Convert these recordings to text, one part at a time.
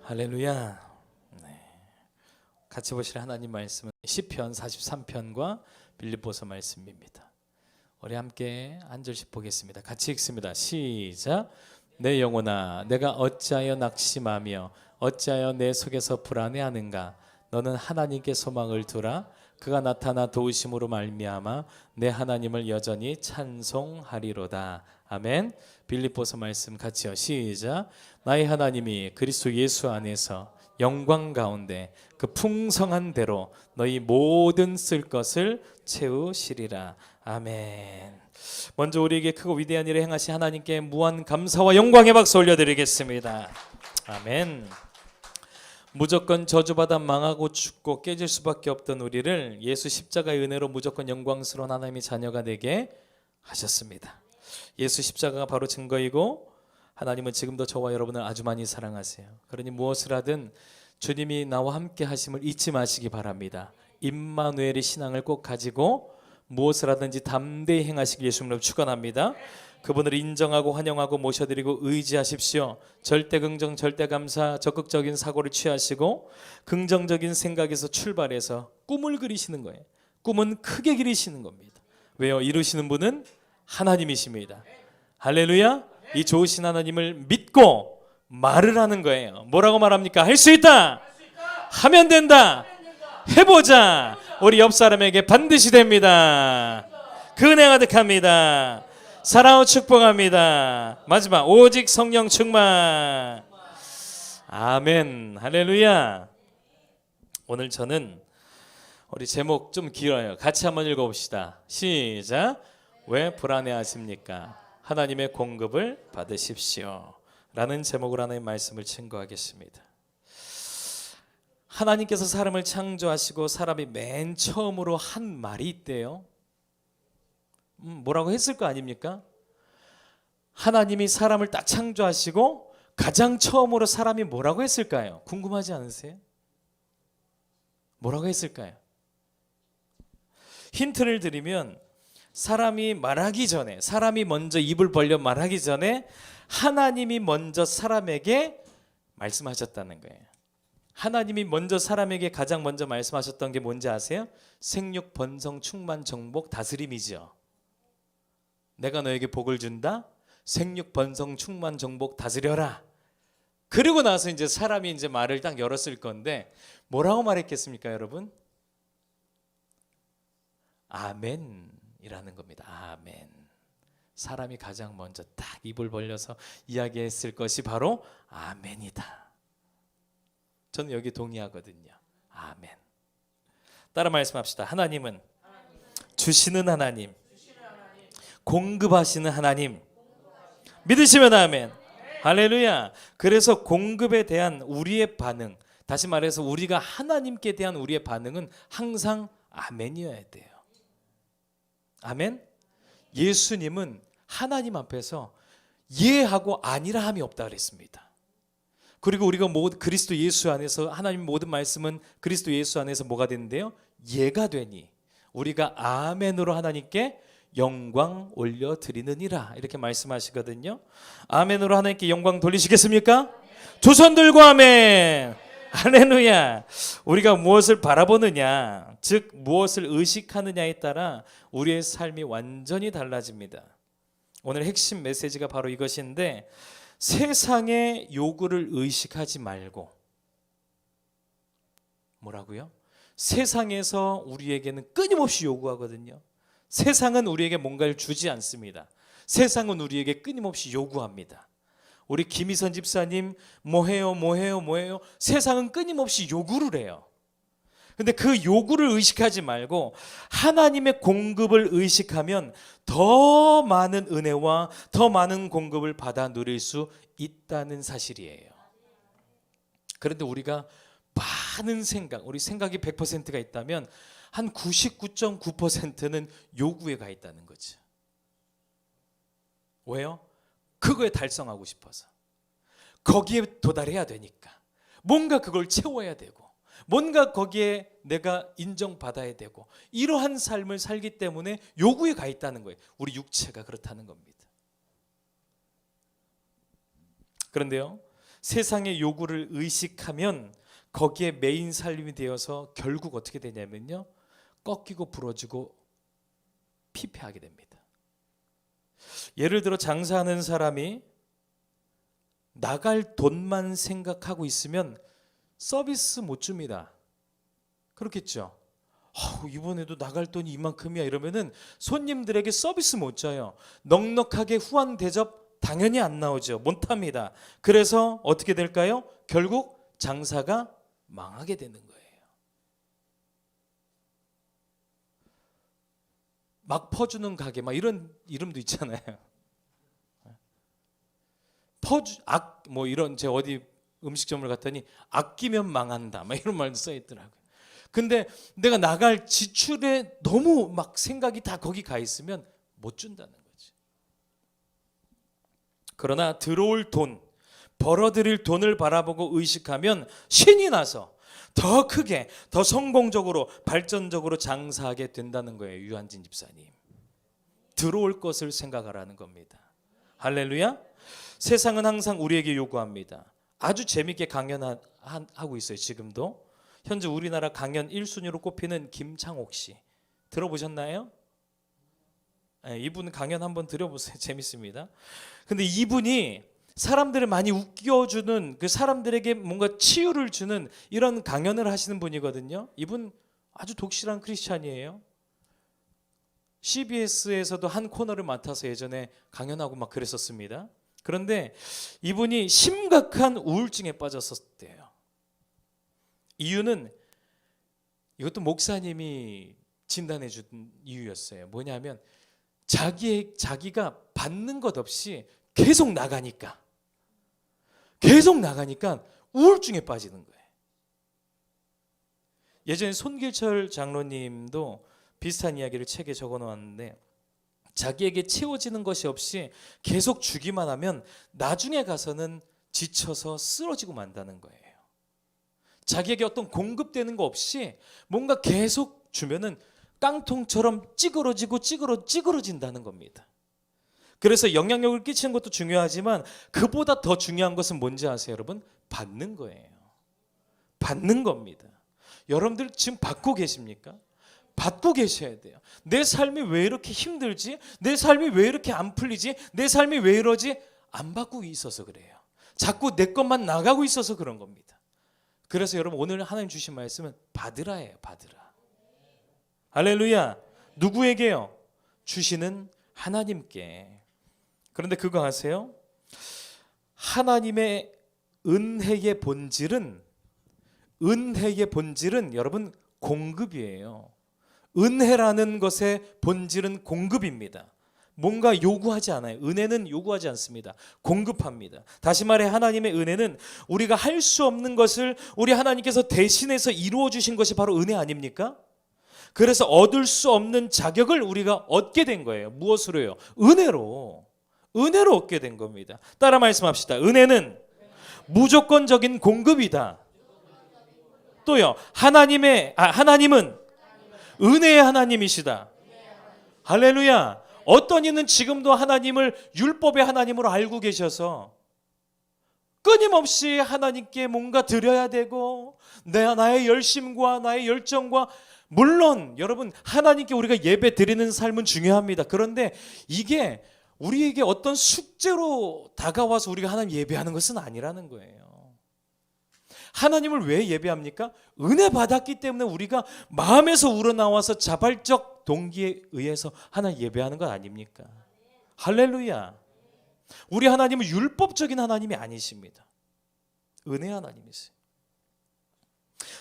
할렐루야. 네. 같이 보실 하나님 말씀은 시편 43편과 빌립보서 말씀입니다. 우리 함께 한 절씩 보겠습니다. 같이 읽습니다. 시작. 내 영혼아, 내가 어찌하여 낙심하며 어찌하여 내 속에서 불안해하는가? 너는 하나님께 소망을 두라. 그가 나타나 도우심으로 말미암아 내 하나님을 여전히 찬송하리로다. 아멘. 빌립보서 말씀 같이요. 시작. 나의 하나님이 그리스도 예수 안에서 영광 가운데 그 풍성한 대로 너희 모든 쓸 것을 채우시리라. 아멘. 먼저 우리에게 크고 위대한 일을 행하신 하나님께 무한 감사와 영광의 박수 올려드리겠습니다. 아멘. 무조건 저주받아 망하고 죽고 깨질 수밖에 없던 우리를 예수 십자가의 은혜로 무조건 영광스러운 하나님의 자녀가 되게 하셨습니다. 예수 십자가가 바로 증거이고 하나님은 지금도 저와 여러분을 아주 많이 사랑하세요. 그러니 무엇을 하든 주님이 나와 함께 하심을 잊지 마시기 바랍니다. 임마누엘의 신앙을 꼭 가지고 무엇을 하든지 담대히 행하시길 예수님으로 축원합니다. 그분을 인정하고 환영하고 모셔드리고 의지하십시오. 절대 긍정, 절대 감사, 적극적인 사고를 취하시고 긍정적인 생각에서 출발해서 꿈을 그리시는 거예요. 꿈은 크게 그리시는 겁니다. 왜요? 이루시는 분은 하나님이십니다. 할렐루야. 이 좋으신 하나님을 믿고 말을 하는 거예요. 뭐라고 말합니까? 할 수 있다. 하면 된다. 해보자. 우리 옆 사람에게 반드시 됩니다. 그 은혜 가득합니다. 사랑하고 축복합니다. 마지막 오직 성령 충만. 아멘. 할렐루야. 오늘 저는 우리 제목 좀 길어요. 같이 한번 읽어봅시다. 시작. 왜 불안해하십니까? 하나님의 공급을 받으십시오. 라는 제목으로 하나님의 말씀을 증거하겠습니다. 하나님께서 사람을 창조하시고 사람이 맨 처음으로 한 말이 있대요. 뭐라고 했을 거 아닙니까? 하나님이 사람을 딱 창조하시고 가장 처음으로 사람이 뭐라고 했을까요? 궁금하지 않으세요? 뭐라고 했을까요? 힌트를 드리면 사람이 말하기 전에, 사람이 먼저 입을 벌려 말하기 전에 하나님이 먼저 사람에게 말씀하셨다는 거예요. 하나님이 먼저 사람에게 가장 먼저 말씀하셨던 게 뭔지 아세요? 생육, 번성, 충만, 정복, 다스림이죠. 내가 너에게 복을 준다. 생육, 번성, 충만, 정복, 다스려라. 그리고 나서 이제 사람이 이제 말을 딱 열었을 건데 뭐라고 말했겠습니까, 여러분? 아멘이라는 겁니다. 아멘. 사람이 가장 먼저 딱 입을 벌려서 이야기했을 것이 바로 아멘이다. 저는 여기 동의하거든요. 아멘. 따라 말씀합시다. 하나님은 주시는 하나님, 공급하시는 하나님. 믿으시면 아멘. 할렐루야. 그래서 공급에 대한 우리의 반응, 다시 말해서 우리가 하나님께 대한 우리의 반응은 항상 아멘이어야 돼요. 아멘. 예수님은 하나님 앞에서 예하고 아니라 함이 없다 그랬습니다. 그리고 우리가 그리스도 예수 안에서 하나님 모든 말씀은 그리스도 예수 안에서 뭐가 되는데요? 예가 되니 우리가 아멘으로 하나님께 영광 올려드리느니라 이렇게 말씀하시거든요. 아멘으로 하나님께 영광 돌리시겠습니까? 두 손 들고 아멘. 할렐루야. 우리가 무엇을 바라보느냐, 즉 무엇을 의식하느냐에 따라 우리의 삶이 완전히 달라집니다. 오늘 핵심 메시지가 바로 이것인데, 세상의 요구를 의식하지 말고, 뭐라고요? 세상에서 우리에게는 끊임없이 요구하거든요. 세상은 우리에게 뭔가를 주지 않습니다. 세상은 우리에게 끊임없이 요구합니다. 우리 김희선 집사님 뭐해요 뭐해요 뭐해요. 세상은 끊임없이 요구를 해요. 근데 그 요구를 의식하지 말고 하나님의 공급을 의식하면 더 많은 은혜와 더 많은 공급을 받아 누릴 수 있다는 사실이에요. 그런데 우리가 많은 생각, 우리 생각이 100%가 있다면 한 99.9%는 요구에 가 있다는 거죠. 왜요? 그거에 달성하고 싶어서, 거기에 도달해야 되니까, 뭔가 그걸 채워야 되고, 뭔가 거기에 내가 인정받아야 되고, 이러한 삶을 살기 때문에 요구에 가 있다는 거예요. 우리 육체가 그렇다는 겁니다. 그런데요, 세상의 요구를 의식하면 거기에 메인 살림이 되어서 결국 어떻게 되냐면요, 꺾이고 부러지고 피폐하게 됩니다. 예를 들어 장사하는 사람이 나갈 돈만 생각하고 있으면 서비스 못 줍니다. 그렇겠죠? 이번에도 나갈 돈이 이만큼이야 이러면은 손님들에게 서비스 못 줘요. 넉넉하게 후한 대접 당연히 안 나오죠. 못 합니다. 그래서 어떻게 될까요? 결국 장사가 망하게 되는 거예요. 막 퍼주는 가게, 막 이런 이름도 있잖아요. 이런, 제가 어디 음식점을 갔더니 아끼면 망한다, 막 이런 말도 써 있더라고요. 근데 내가 나갈 지출에 너무 막 생각이 다 거기 가 있으면 못 준다는 거지. 그러나 들어올 돈, 벌어들일 돈을 바라보고 의식하면 신이 나서 더 크게, 더 성공적으로, 발전적으로 장사하게 된다는 거예요. 유한진 집사님, 들어올 것을 생각하라는 겁니다. 할렐루야. 세상은 항상 우리에게 요구합니다. 아주 재밌게 강연하고 있어요. 지금도 현재 우리나라 강연 1순위로 꼽히는 김창옥 씨 들어보셨나요? 네, 이분 강연 한번 들어보세요. 재밌습니다. 근데 이분이 사람들을 많이 웃겨주는, 그 사람들에게 뭔가 치유를 주는 이런 강연을 하시는 분이거든요. 이분 아주 독실한 크리스찬이에요. CBS에서도 한 코너를 맡아서 예전에 강연하고 막 그랬었습니다. 그런데 이분이 심각한 우울증에 빠졌었대요. 이유는, 이것도 목사님이 진단해 준 이유였어요. 뭐냐면 자기가 받는 것 없이 계속 나가니까 우울증에 빠지는 거예요. 예전에 손길철 장로님도 비슷한 이야기를 책에 적어 놓았는데, 자기에게 채워지는 것이 없이 계속 주기만 하면 나중에 가서는 지쳐서 쓰러지고 만다는 거예요. 자기에게 어떤 공급되는 거 없이 뭔가 계속 주면은 깡통처럼 찌그러진다는 겁니다. 그래서 영향력을 끼치는 것도 중요하지만 그보다 더 중요한 것은 뭔지 아세요, 여러분? 받는 거예요. 받는 겁니다. 여러분들 지금 받고 계십니까? 받고 계셔야 돼요. 내 삶이 왜 이렇게 힘들지? 내 삶이 왜 이렇게 안 풀리지? 내 삶이 왜 이러지? 안 받고 있어서 그래요. 자꾸 내 것만 나가고 있어서 그런 겁니다. 그래서 여러분, 오늘 하나님 주신 말씀은 받으라예요. 받으라. 할렐루야. 누구에게요? 주시는 하나님께. 그런데 그거 아세요? 하나님의 은혜의 본질은 여러분 공급이에요. 은혜라는 것의 본질은 공급입니다. 뭔가 요구하지 않아요. 은혜는 요구하지 않습니다. 공급합니다. 다시 말해, 하나님의 은혜는 우리가 할 수 없는 것을 우리 하나님께서 대신해서 이루어 주신 것이 바로 은혜 아닙니까? 그래서 얻을 수 없는 자격을 우리가 얻게 된 거예요. 무엇으로요? 은혜로 얻게 된 겁니다. 따라 말씀합시다. 은혜는 무조건적인 공급이다. 또요, 하나님은 은혜의 하나님이시다. 할렐루야. 어떤 이는 지금도 하나님을 율법의 하나님으로 알고 계셔서 끊임없이 하나님께 뭔가 드려야 되고, 나의 열심과 나의 열정과, 물론 여러분, 하나님께 우리가 예배 드리는 삶은 중요합니다. 그런데 이게 우리에게 어떤 숙제로 다가와서 우리가 하나님 예배하는 것은 아니라는 거예요. 하나님을 왜 예배합니까? 은혜 받았기 때문에 우리가 마음에서 우러나와서 자발적 동기에 의해서 하나님 예배하는 것 아닙니까? 할렐루야. 우리 하나님은 율법적인 하나님이 아니십니다. 은혜 하나님이세요.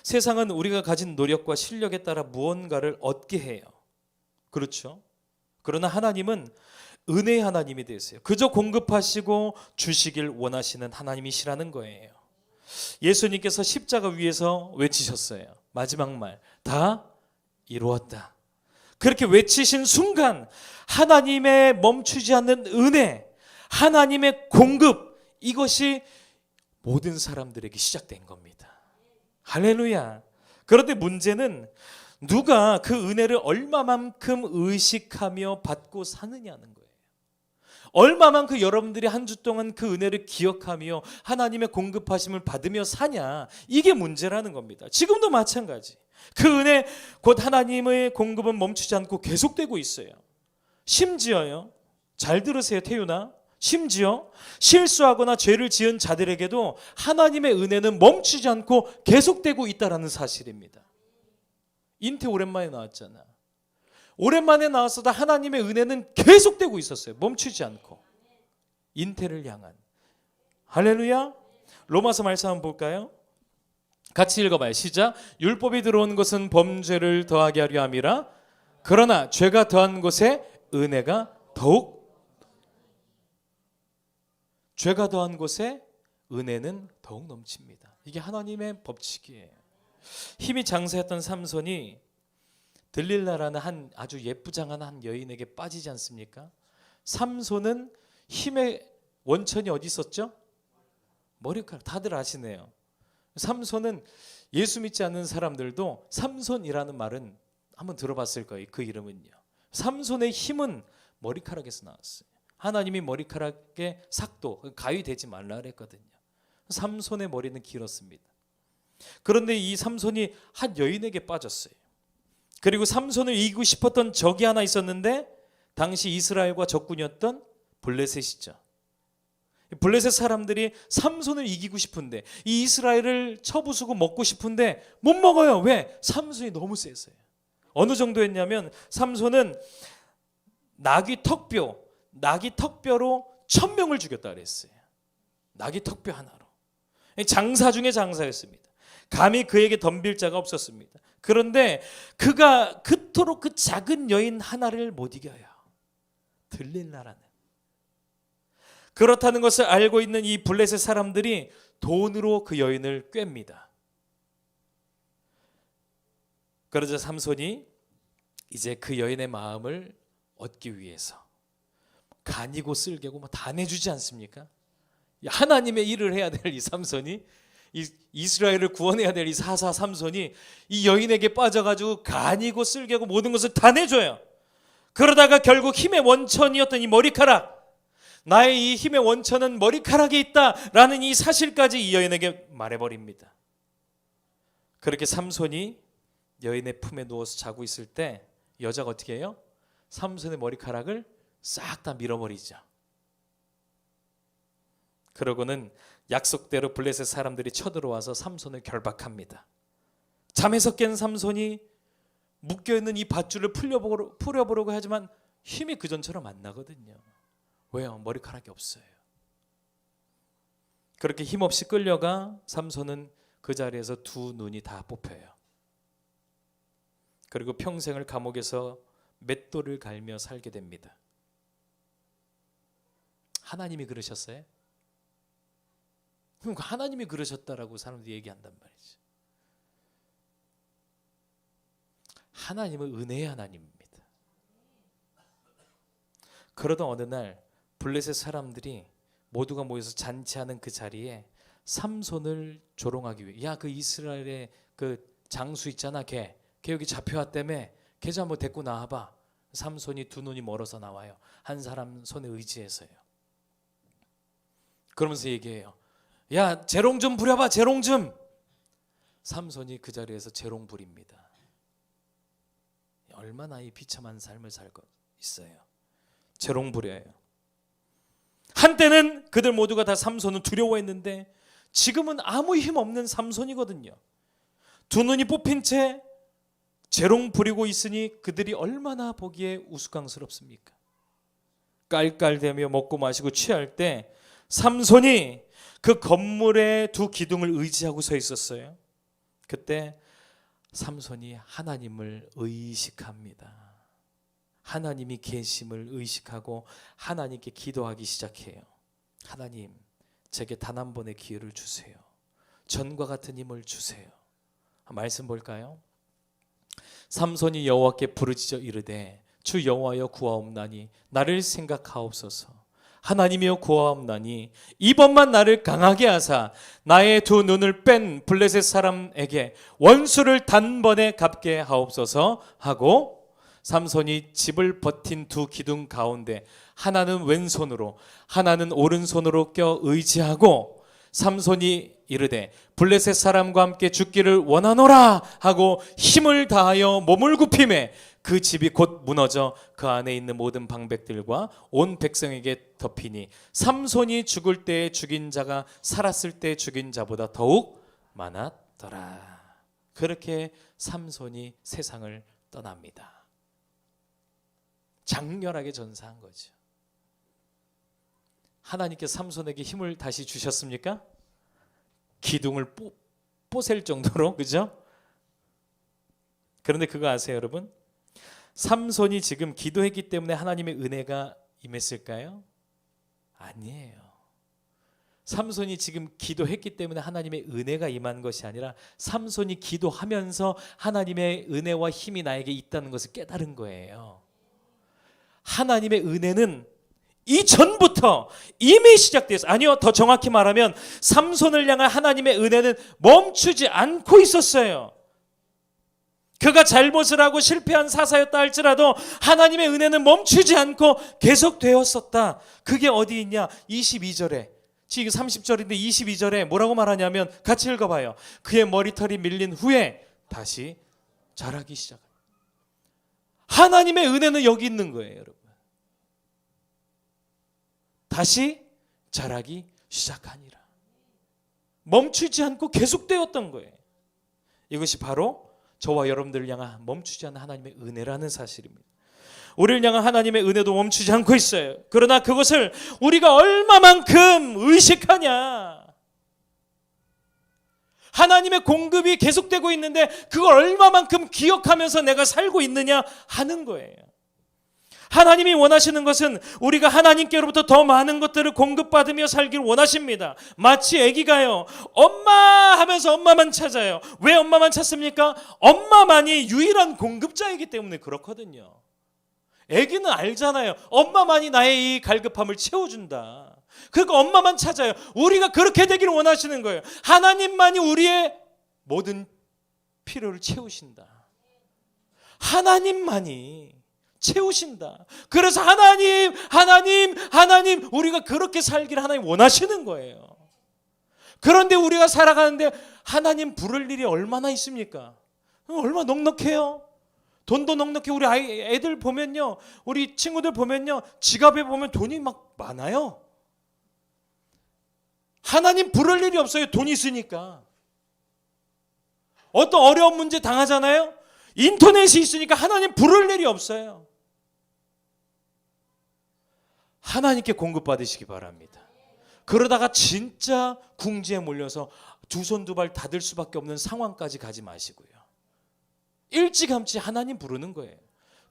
세상은 우리가 가진 노력과 실력에 따라 무언가를 얻게 해요. 그렇죠? 그러나 하나님은 은혜의 하나님이 되세요. 그저 공급하시고 주시길 원하시는 하나님이시라는 거예요. 예수님께서 십자가 위에서 외치셨어요. 마지막 말, 다 이루었다. 그렇게 외치신 순간 하나님의 멈추지 않는 은혜, 하나님의 공급, 이것이 모든 사람들에게 시작된 겁니다. 할렐루야. 그런데 문제는 누가 그 은혜를 얼마만큼 의식하며 받고 사느냐는 거예요. 얼마만큼 여러분들이 한 주 동안 그 은혜를 기억하며 하나님의 공급하심을 받으며 사냐, 이게 문제라는 겁니다. 지금도 마찬가지. 그 은혜 곧 하나님의 공급은 멈추지 않고 계속되고 있어요. 심지어요, 잘 들으세요 태윤아, 심지어 실수하거나 죄를 지은 자들에게도 하나님의 은혜는 멈추지 않고 계속되고 있다는 사실입니다. 인태 오랜만에 나왔잖아. 오랜만에 나왔어도 하나님의 은혜는 계속되고 있었어요. 멈추지 않고. 인태를 향한. 할렐루야. 로마서 말씀 한번 볼까요? 같이 읽어봐요. 시작. 율법이 들어온 것은 범죄를 더하게 하려 함이라. 그러나 죄가 더한 것에 은혜가 더욱, 죄가 더한 곳에 은혜는 더욱 넘칩니다. 이게 하나님의 법칙이에요. 힘이 장사했던 삼손이 들릴라라는 한 아주 예쁘장한 한 여인에게 빠지지 않습니까? 삼손은 힘의 원천이 어디 있었죠? 머리카락. 다들 아시네요. 삼손은 예수 믿지 않는 사람들도 삼손이라는 말은 한번 들어봤을 거예요. 그 이름은요. 삼손의 힘은 머리카락에서 나왔어요. 하나님이 머리카락에 삭도, 가위 대지 말라 그랬거든요. 삼손의 머리는 길었습니다. 그런데 이 삼손이 한 여인에게 빠졌어요. 그리고 삼손을 이기고 싶었던 적이 하나 있었는데 당시 이스라엘과 적군이었던 블레셋이죠. 블레셋 사람들이 삼손을 이기고 싶은데, 이 이스라엘을 쳐부수고 먹고 싶은데 못 먹어요. 왜? 삼손이 너무 세서요. 어느 정도였냐면 삼손은 나귀 턱뼈로 1000명을 죽였다 그랬어요. 나귀 턱뼈 하나로. 장사 중에 장사였습니다. 감히 그에게 덤빌 자가 없었습니다. 그런데 그가 그토록 그 작은 여인 하나를 못 이겨요. 들릴라라는. 그렇다는 것을 알고 있는 이 블레셋 사람들이 돈으로 그 여인을 꿰입니다. 그러자 삼손이 이제 그 여인의 마음을 얻기 위해서 간이고 쓸개고 뭐 다 내주지 않습니까? 하나님의 일을 해야 될 이 삼손이, 이 이스라엘을 구원해야 될 이 사사 삼손이 이 여인에게 빠져가지고 간이고 쓸개고 모든 것을 다 내줘요. 그러다가 결국 힘의 원천이었던 이 머리카락, 나의 이 힘의 원천은 머리카락에 있다라는 이 사실까지 이 여인에게 말해버립니다. 그렇게 삼손이 여인의 품에 누워서 자고 있을 때 여자가 어떻게 해요? 삼손의 머리카락을 싹 다 밀어버리죠. 그러고는 약속대로 블레셋 사람들이 쳐들어와서 삼손을 결박합니다. 잠에서 깬 삼손이 묶여있는 이 밧줄을 풀어보려고 하지만 힘이 그전처럼 안 나거든요. 왜요? 머리카락이 없어요. 그렇게 힘없이 끌려가 삼손은 그 자리에서 두 눈이 다 뽑혀요. 그리고 평생을 감옥에서 맷돌을 갈며 살게 됩니다. 하나님이 그러셨어요? 그럼 하나님이 그러셨다라고 사람들이 얘기한단 말이죠. 하나님은 은혜의 하나님입니다. 그러던 어느 날 블레셋 사람들이 모두가 모여서 잔치하는 그 자리에 삼손을 조롱하기 위해, 야, 그 이스라엘의 그 장수 있잖아, 걔 여기 잡혀왔다며, 걔 좀 한번 데리고 나와봐. 삼손이 두 눈이 멀어서 나와요. 한 사람 손에 의지해서요. 그러면서 얘기해요. 야, 재롱 좀 부려봐, 재롱 좀. 삼손이 그 자리에서 재롱 부립니다. 얼마나 이 비참한 삶을 살고 있어요. 재롱 부려요. 한때는 그들 모두가 다 삼손은 두려워했는데 지금은 아무 힘 없는 삼손이거든요. 두 눈이 뽑힌 채 재롱 부리고 있으니 그들이 얼마나 보기에 우스꽝스럽습니까? 깔깔대며 먹고 마시고 취할 때 삼손이 그 건물의 두 기둥을 의지하고 서 있었어요. 그때 삼손이 하나님을 의식합니다. 하나님이 계심을 의식하고 하나님께 기도하기 시작해요. 하나님, 제게 단 한 번의 기회를 주세요. 전과 같은 힘을 주세요. 말씀 볼까요? 삼손이 여호와께 부르짖어 이르되 주 여호와여 구하옵나니 나를 생각하옵소서. 하나님이여 구하옵나니 이번만 나를 강하게 하사 나의 두 눈을 뺀 블레셋 사람에게 원수를 단번에 갚게 하옵소서 하고 삼손이 집을 버틴 두 기둥 가운데 하나는 왼손으로 하나는 오른손으로 껴 의지하고 삼손이 이르되 블레셋 사람과 함께 죽기를 원하노라 하고 힘을 다하여 몸을 굽히매 그 집이 곧 무너져 그 안에 있는 모든 방백들과 온 백성에게 덮이니 삼손이 죽을 때 죽인 자가 살았을 때 죽인 자보다 더욱 많았더라. 그렇게 삼손이 세상을 떠납니다. 장렬하게 전사한 거죠. 하나님께서 삼손에게 힘을 다시 주셨습니까? 기둥을 뽀셀 정도로, 그죠? 그런데 그거 아세요, 여러분? 삼손이 지금 기도했기 때문에 하나님의 은혜가 임했을까요? 아니에요. 삼손이 지금 기도했기 때문에 하나님의 은혜가 임한 것이 아니라 삼손이 기도하면서 하나님의 은혜와 힘이 나에게 있다는 것을 깨달은 거예요. 하나님의 은혜는 이전부터 이미 시작됐어요. 아니요, 더 정확히 말하면 삼손을 향한 하나님의 은혜는 멈추지 않고 있었어요. 그가 잘못을 하고 실패한 사사였다 할지라도 하나님의 은혜는 멈추지 않고 계속되었었다. 그게 어디 있냐? 22절에, 지금 30절인데 22절에 뭐라고 말하냐면 같이 읽어봐요. 그의 머리털이 밀린 후에 다시 자라기 시작합니다. 하나님의 은혜는 여기 있는 거예요, 여러분. 다시 자라기 시작하니라. 멈추지 않고 계속되었던 거예요. 이것이 바로 저와 여러분들을 향한 멈추지 않는 하나님의 은혜라는 사실입니다. 우리를 향한 하나님의 은혜도 멈추지 않고 있어요. 그러나 그것을 우리가 얼마만큼 의식하냐, 하나님의 공급이 계속되고 있는데 그걸 얼마만큼 기억하면서 내가 살고 있느냐 하는 거예요. 하나님이 원하시는 것은 우리가 하나님께로부터 더 많은 것들을 공급받으며 살기를 원하십니다. 마치 아기가요, 엄마 하면서 엄마만 찾아요. 왜 엄마만 찾습니까? 엄마만이 유일한 공급자이기 때문에 그렇거든요. 아기는 알잖아요. 엄마만이 나의 이 갈급함을 채워준다. 그러니까 엄마만 찾아요. 우리가 그렇게 되기를 원하시는 거예요. 하나님만이 우리의 모든 필요를 채우신다. 하나님만이 채우신다. 그래서 하나님 우리가 그렇게 살기를 하나님 원하시는 거예요. 그런데 우리가 살아가는데 하나님 부를 일이 얼마나 있습니까? 얼마나 넉넉해요. 돈도 넉넉해. 우리 애들 보면요, 우리 친구들 보면요, 지갑에 보면 돈이 막 많아요. 하나님 부를 일이 없어요. 돈 있으니까. 어떤 어려운 문제 당하잖아요. 인터넷이 있으니까 하나님 부를 일이 없어요. 하나님께 공급받으시기 바랍니다. 그러다가 진짜 궁지에 몰려서 두 손 두 발 닫을 수밖에 없는 상황까지 가지 마시고요. 일찌감치 하나님 부르는 거예요.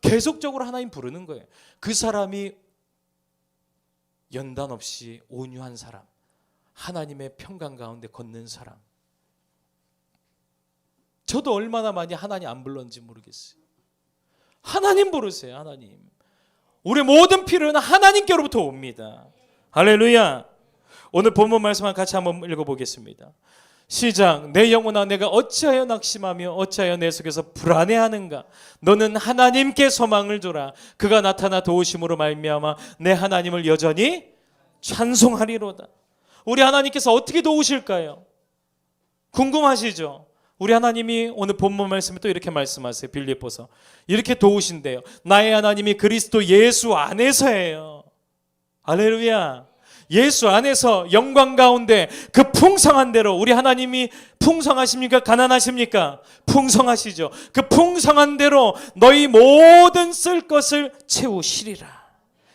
계속적으로 하나님 부르는 거예요. 그 사람이 연단 없이 온유한 사람, 하나님의 평강 가운데 걷는 사람. 저도 얼마나 많이 하나님 안 불렀는지 모르겠어요. 하나님 부르세요. 하나님. 우리 모든 필요는 하나님께로부터 옵니다. 할렐루야. 오늘 본문 말씀을 같이 한번 읽어보겠습니다. 시작. 내 영혼아, 내가 어찌하여 낙심하며 어찌하여 내 속에서 불안해하는가? 너는 하나님께 소망을 두라. 그가 나타나 도우심으로 말미암아 내 하나님을 여전히 찬송하리로다. 우리 하나님께서 어떻게 도우실까요? 궁금하시죠? 우리 하나님이 오늘 본문 말씀에 또 이렇게 말씀하세요. 빌립보서 이렇게 도우신대요. 나의 하나님이 그리스도 예수 안에서예요. 할렐루야. 예수 안에서 영광 가운데 그 풍성한 대로, 우리 하나님이 풍성하십니까? 가난하십니까? 풍성하시죠. 그 풍성한 대로 너희 모든 쓸 것을 채우시리라.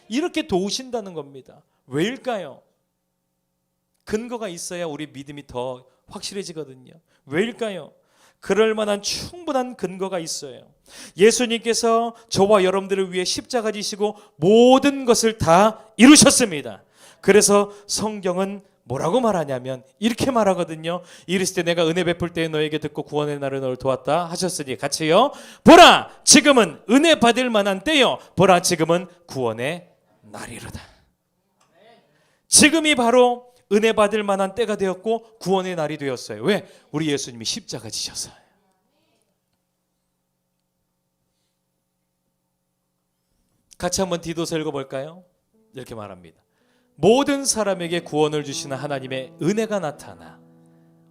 이렇게 도우신다는 겁니다. 왜일까요? 근거가 있어야 우리 믿음이 더 확실해지거든요. 왜일까요? 그럴 만한 충분한 근거가 있어요. 예수님께서 저와 여러분들을 위해 십자가 지시고 모든 것을 다 이루셨습니다. 그래서 성경은 뭐라고 말하냐면 이렇게 말하거든요. 이르시되 내가 은혜 베풀 때에 너에게 듣고 구원의 날에 너를 도왔다 하셨으니 같이요. 보라, 지금은 은혜 받을 만한 때요. 보라, 지금은 구원의 날이로다. 지금이 바로 은혜 받을 만한 때가 되었고 구원의 날이 되었어요. 왜? 우리 예수님이 십자가 지셨어요. 같이 한번 디도서 읽어볼까요? 이렇게 말합니다. 모든 사람에게 구원을 주시는 하나님의 은혜가 나타나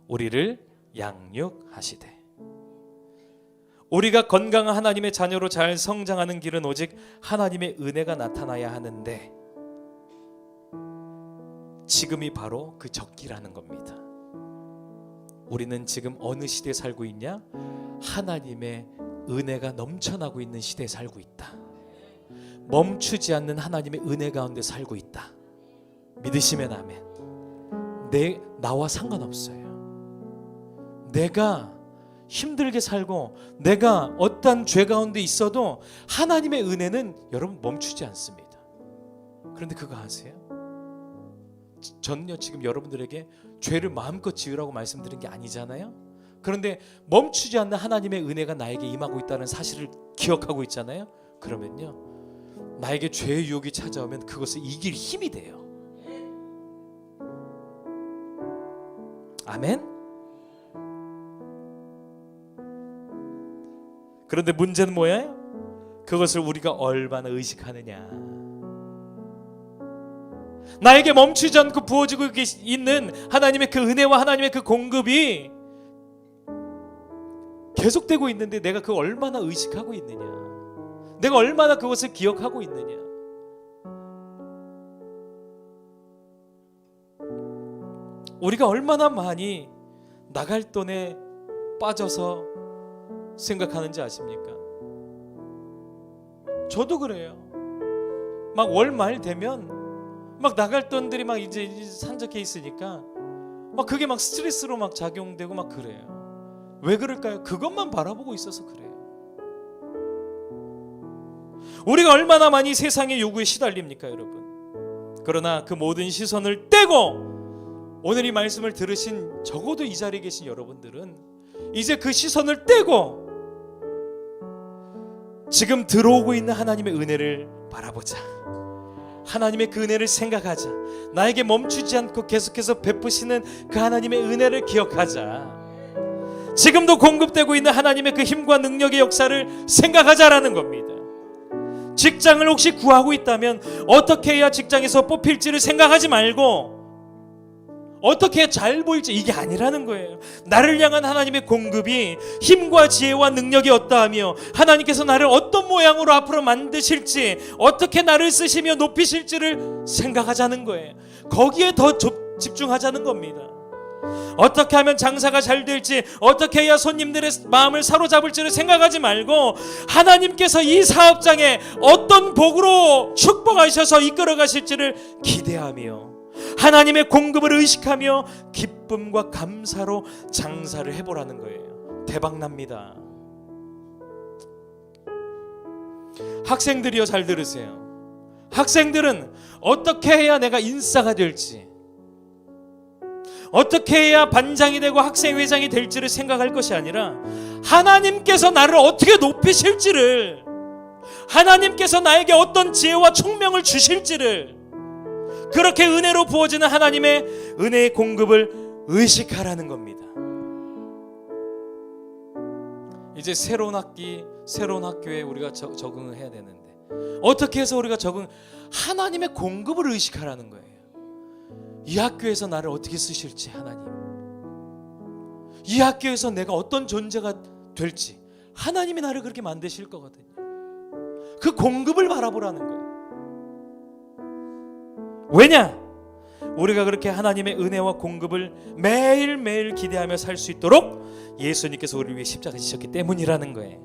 우리를 양육하시되. 우리가 건강한 하나님의 자녀로 잘 성장하는 길은 오직 하나님의 은혜가 나타나야 하는데 지금이 바로 그 적기라는 겁니다. 우리는 지금 어느 시대에 살고 있냐? 하나님의 은혜가 넘쳐나고 있는 시대에 살고 있다. 멈추지 않는 하나님의 은혜 가운데 살고 있다. 믿으시면 아멘. 나와 상관없어요. 내가 힘들게 살고 내가 어떠한 죄 가운데 있어도 하나님의 은혜는 여러분 멈추지 않습니다. 그런데 그거 아세요? 저는요 지금 여러분들에게 죄를 마음껏 지으라고 말씀드린 게 아니잖아요. 그런데 멈추지 않는 하나님의 은혜가 나에게 임하고 있다는 사실을 기억하고 있잖아요. 그러면요 나에게 죄의 유혹이 찾아오면 그것을 이길 힘이 돼요. 아멘. 그런데 문제는 뭐예요? 그것을 우리가 얼마나 의식하느냐. 나에게 멈추지 않고 부어지고 있는 하나님의 그 은혜와 하나님의 그 공급이 계속되고 있는데 내가 그걸 얼마나 의식하고 있느냐, 내가 얼마나 그것을 기억하고 있느냐. 우리가 얼마나 많이 나갈돈에 빠져서 생각하는지 아십니까? 저도 그래요. 막 월 말 되면 막 나갈 돈들이 막 이제 산적해 있으니까 막 그게 막 스트레스로 막 작용되고 막 그래요. 왜 그럴까요? 그것만 바라보고 있어서 그래요. 우리가 얼마나 많이 세상의 요구에 시달립니까, 여러분? 그러나 그 모든 시선을 떼고 오늘 이 말씀을 들으신 적어도 이 자리에 계신 여러분들은 이제 그 시선을 떼고 지금 들어오고 있는 하나님의 은혜를 바라보자. 하나님의 그 은혜를 생각하자. 나에게 멈추지 않고 계속해서 베푸시는 그 하나님의 은혜를 기억하자. 지금도 공급되고 있는 하나님의 그 힘과 능력의 역사를 생각하자라는 겁니다. 직장을 혹시 구하고 있다면 어떻게 해야 직장에서 뽑힐지를 생각하지 말고 어떻게 해야 잘 보일지, 이게 아니라는 거예요. 나를 향한 하나님의 공급이 힘과 지혜와 능력이 어떠하며 하나님께서 나를 어떤 모양으로 앞으로 만드실지, 어떻게 나를 쓰시며 높이실지를 생각하자는 거예요. 거기에 더 집중하자는 겁니다. 어떻게 하면 장사가 잘 될지, 어떻게 해야 손님들의 마음을 사로잡을지를 생각하지 말고 하나님께서 이 사업장에 어떤 복으로 축복하셔서 이끌어 가실지를 기대하며 하나님의 공급을 의식하며 기쁨과 감사로 장사를 해보라는 거예요. 대박납니다. 학생들이요, 잘 들으세요. 학생들은 어떻게 해야 내가 인싸가 될지, 어떻게 해야 반장이 되고 학생회장이 될지를 생각할 것이 아니라 하나님께서 나를 어떻게 높이실지를, 하나님께서 나에게 어떤 지혜와 총명을 주실지를, 그렇게 은혜로 부어지는 하나님의 은혜의 공급을 의식하라는 겁니다. 이제 새로운 학기, 새로운 학교에 우리가 적응을 해야 되는데 어떻게 해서 우리가 하나님의 공급을 의식하라는 거예요. 이 학교에서 나를 어떻게 쓰실지, 하나님, 이 학교에서 내가 어떤 존재가 될지 하나님이 나를 그렇게 만드실 거거든요. 그 공급을 바라보라는 거예요. 왜냐? 우리가 그렇게 하나님의 은혜와 공급을 매일매일 기대하며 살 수 있도록 예수님께서 우리를 위해 십자가 지셨기 때문이라는 거예요.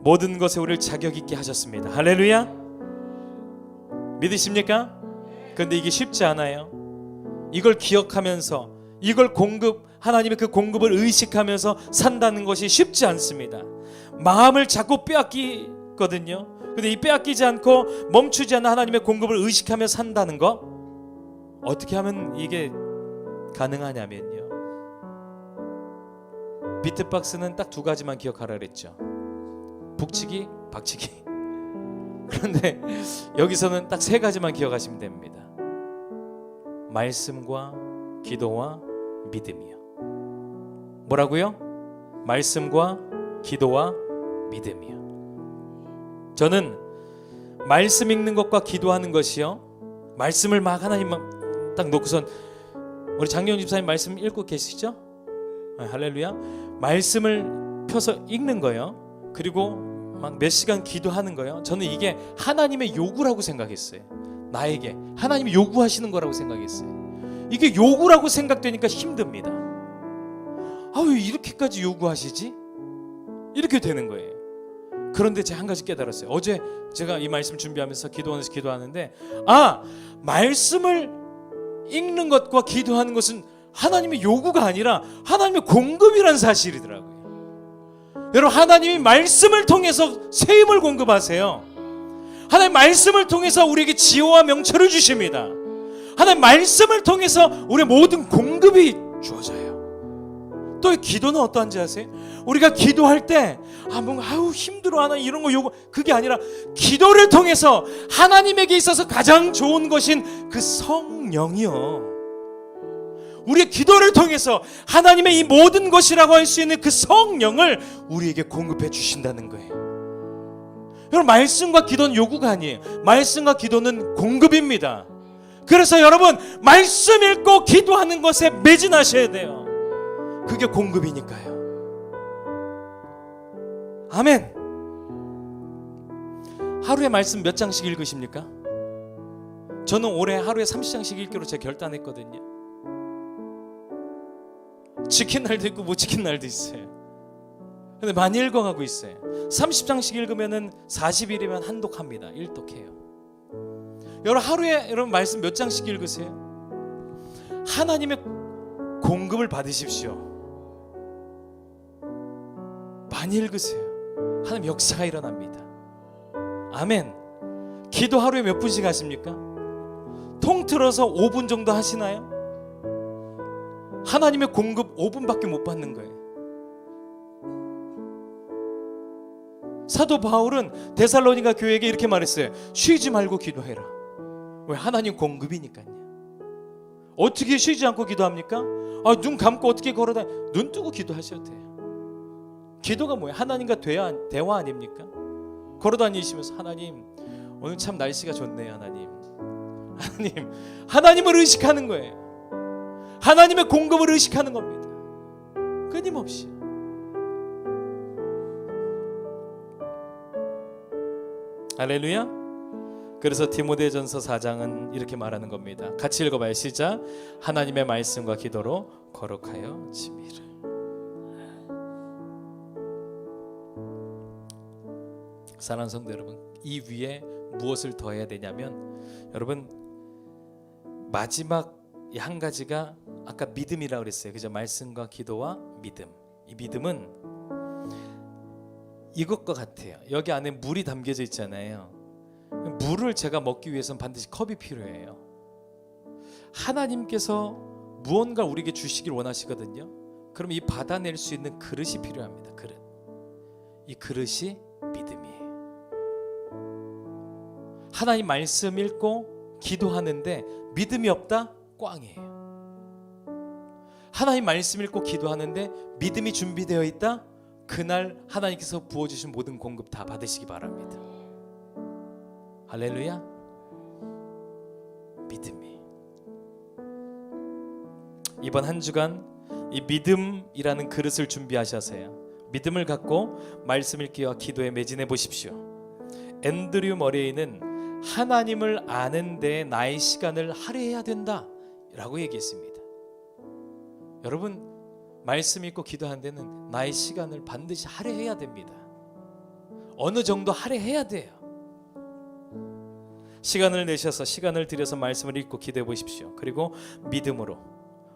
모든 것에 우리를 자격 있게 하셨습니다. 할렐루야. 믿으십니까? 그런데 이게 쉽지 않아요. 이걸 기억하면서, 이걸 하나님의 그 공급을 의식하면서 산다는 것이 쉽지 않습니다. 마음을 자꾸 빼앗기거든요. 근데 이 빼앗기지 않고 멈추지 않는 하나님의 공급을 의식하며 산다는 거, 어떻게 하면 이게 가능하냐면요, 비트박스는 딱 두 가지만 기억하라 그랬죠. 북치기, 박치기. 그런데 여기서는 딱 세 가지만 기억하시면 됩니다. 말씀과 기도와 믿음이요. 뭐라고요? 말씀과 기도와 믿음이요. 저는 말씀 읽는 것과 기도하는 것이요, 말씀을 막 하나님 딱 놓고선, 우리 장경훈 집사님 말씀 읽고 계시죠? 할렐루야. 말씀을 펴서 읽는 거예요. 그리고 막 몇 시간 기도하는 거예요. 저는 이게 하나님의 요구라고 생각했어요. 나에게 하나님이 요구하시는 거라고 생각했어요. 이게 요구라고 생각되니까 힘듭니다. 왜 이렇게까지 요구하시지? 이렇게 되는 거예요. 그런데 제가 한 가지 깨달았어요. 어제 제가 이 말씀 준비하면서 기도하는데, 말씀을 읽는 것과 기도하는 것은 하나님의 요구가 아니라 하나님의 공급이라는 사실이더라고요. 여러분, 하나님이 말씀을 통해서 새 힘을 공급하세요. 하나님 말씀을 통해서 우리에게 지혜와 명철을 주십니다. 하나님 말씀을 통해서 우리의 모든 공급이 주어져요. 또 기도는 어떠한지 아세요? 우리가 기도할 때 뭔가 힘들어 하나 이런 거 요구, 그게 아니라 기도를 통해서 하나님에게 있어서 가장 좋은 것인 그 성령이요, 우리의 기도를 통해서 하나님의 이 모든 것이라고 할 수 있는 그 성령을 우리에게 공급해 주신다는 거예요. 여러분, 말씀과 기도는 요구가 아니에요. 말씀과 기도는 공급입니다. 그래서 여러분, 말씀 읽고 기도하는 것에 매진하셔야 돼요. 그게 공급이니까요. 아멘. 하루에 말씀 몇 장씩 읽으십니까? 저는 올해 하루에 30장씩 읽기로 제가 결단했거든요. 지킨 날도 있고 못 지킨 날도 있어요. 근데 많이 읽어가고 있어요. 30장씩 읽으면은 40일이면 한 독합니다. 1독해요. 여러분, 하루에 여러분 말씀 몇 장씩 읽으세요? 하나님의 공급을 받으십시오. 많이 읽으세요. 하나님 역사가 일어납니다. 아멘. 기도 하루에 몇 분씩 하십니까? 통틀어서 5분 정도 하시나요? 하나님의 공급 5분밖에 못 받는 거예요. 사도 바울은 데살로니가 교회에게 이렇게 말했어요. 쉬지 말고 기도해라. 왜? 하나님 공급이니까요. 어떻게 쉬지 않고 기도합니까? 눈 감고 어떻게 걸어다녀? 눈 뜨고 기도하셔도 돼요. 기도가 뭐예요? 하나님과 대화 아닙니까? 걸어다니시면서 하나님, 오늘 참 날씨가 좋네요. 하나님을 의식하는 거예요. 하나님의 공급을 의식하는 겁니다. 끊임없이. 할렐루야. 그래서 디모데전서 4장은 이렇게 말하는 겁니다. 같이 읽어봐요. 시작. 하나님의 말씀과 기도로 거룩하여 지미를. 사랑하는 성도 여러분, 이 위에 무엇을 더해야 되냐면, 여러분, 마지막 한 가지가 아까 믿음이라고 그랬어요. 그죠? 말씀과 기도와 믿음. 이 믿음은 이것과 같아요. 여기 안에 물이 담겨져 있잖아요. 물을 제가 먹기 위해서는 반드시 컵이 필요해요. 하나님께서 무언가 우리에게 주시길 원하시거든요. 그럼 이 받아낼 수 있는 그릇이 필요합니다. 그릇. 이 그릇이 믿음이에요. 하나님 말씀 읽고 기도하는데 믿음이 없다? 꽝이에요. 하나님 말씀 읽고 기도하는데 믿음이 준비되어 있다? 그날 하나님께서 부어주신 모든 공급 다 받으시기 바랍니다. 할렐루야. 믿음이. 이번 한 주간 이 믿음이라는 그릇을 준비하셔서요, 믿음을 갖고 말씀 읽기와 기도에 매진해 보십시오. 앤드류 머레이는 하나님을 아는 데 나의 시간을 할애해야 된다 라고 얘기했습니다. 여러분, 말씀 읽고 기도하는 데는 나의 시간을 반드시 할애해야 됩니다. 어느 정도 할애해야 돼요. 시간을 내셔서, 시간을 들여서 말씀을 읽고 기도해 보십시오. 그리고 믿음으로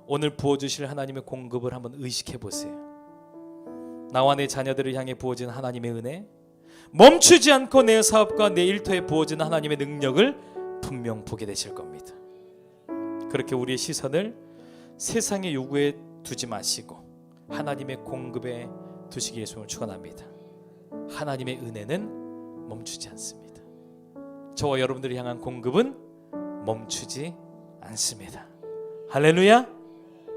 오늘 부어주실 하나님의 공급을 한번 의식해 보세요. 나와 내 자녀들을 향해 부어진 하나님의 은혜, 멈추지 않고 내 사업과 내 일터에 부어진 하나님의 능력을 분명 보게 되실 겁니다. 그렇게 우리의 시선을 세상의 요구에 두지 마시고 하나님의 공급에 두시기 예수님을 축원합니다. 하나님의 은혜는 멈추지 않습니다. 저와 여러분들을 향한 공급은 멈추지 않습니다. 할렐루야.